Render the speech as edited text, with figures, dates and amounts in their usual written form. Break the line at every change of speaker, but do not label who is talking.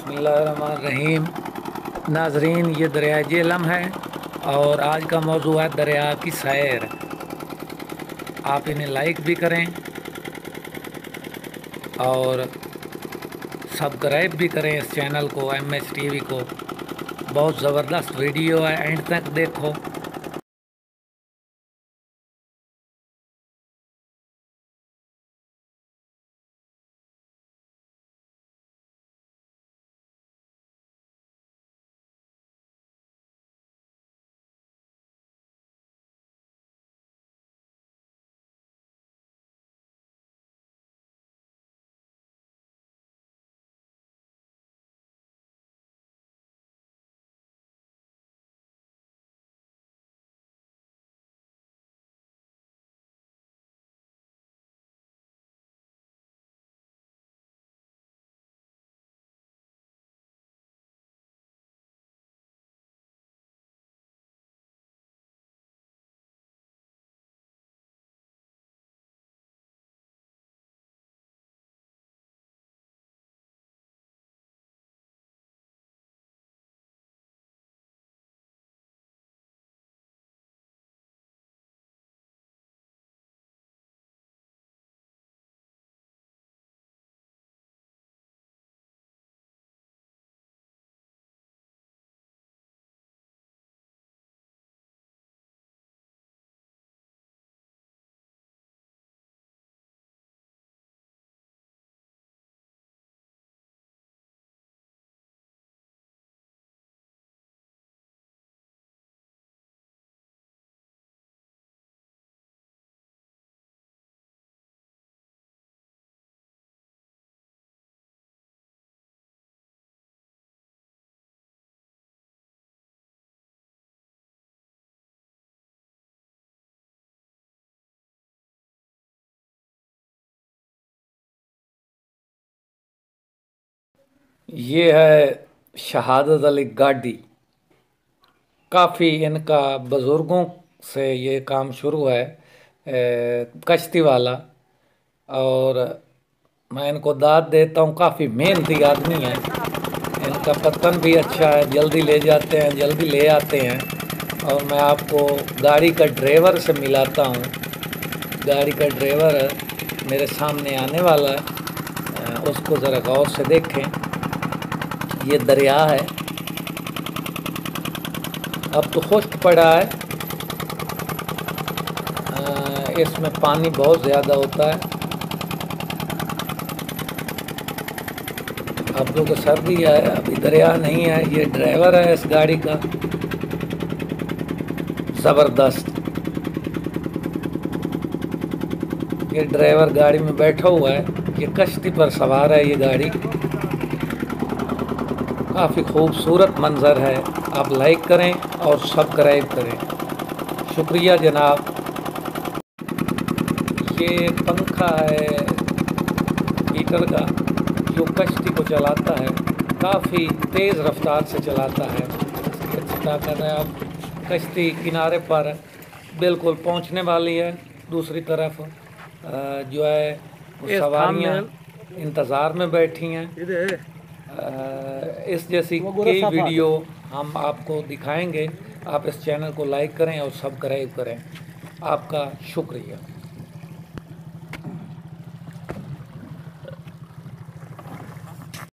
बिस्मिल्लाहिर्रहमानिर्रहीम। नाजरीन, ये दरिया झेलम है और आज का मौजू है दरिया की सैर। आप इन्हें लाइक भी करें और सब्सक्राइब भी करें इस चैनल को, MH TV को। बहुत ज़बरदस्त वीडियो है, एंड तक देखो। ये है शहादत अली गाड़ी। काफ़ी इनका बुज़ुर्गों से ये काम शुरू है, कश्ती वाला। और मैं इनको दाद देता हूँ, काफ़ी मेहनती आदमी है। इनका पतन भी अच्छा है, जल्दी ले जाते हैं, जल्दी ले आते हैं। और मैं आपको गाड़ी का ड्राइवर से मिलाता हूँ। गाड़ी का ड्राइवर मेरे सामने आने वाला है, उसको ज़रा गौर से देखें। ये दरिया है, अब तो खुश्क पड़ा है। इसमें पानी बहुत ज़्यादा होता है। अब लोग को सर्दी है, अभी दरिया नहीं है। ये ड्राइवर है इस गाड़ी का, ज़बरदस्त। ये ड्राइवर गाड़ी में बैठा हुआ है, ये कश्ती पर सवार है। ये गाड़ी काफ़ी खूबसूरत मंज़र है। आप लाइक करें और सब्सक्राइब करें। शुक्रिया जनाब। ये पंखा है हीटर का, जो कश्ती को चलाता है, काफ़ी तेज़ रफ्तार से चलाता है। इसकी अच्छी ताकत है। अब कश्ती किनारे पर बिल्कुल पहुंचने वाली है। दूसरी तरफ जो है वो सवारियाँ इंतज़ार में बैठी हैं। इस जैसी कई वीडियो हम आपको दिखाएंगे। आप इस चैनल को लाइक करें और सब्सक्राइब करें। आपका शुक्रिया।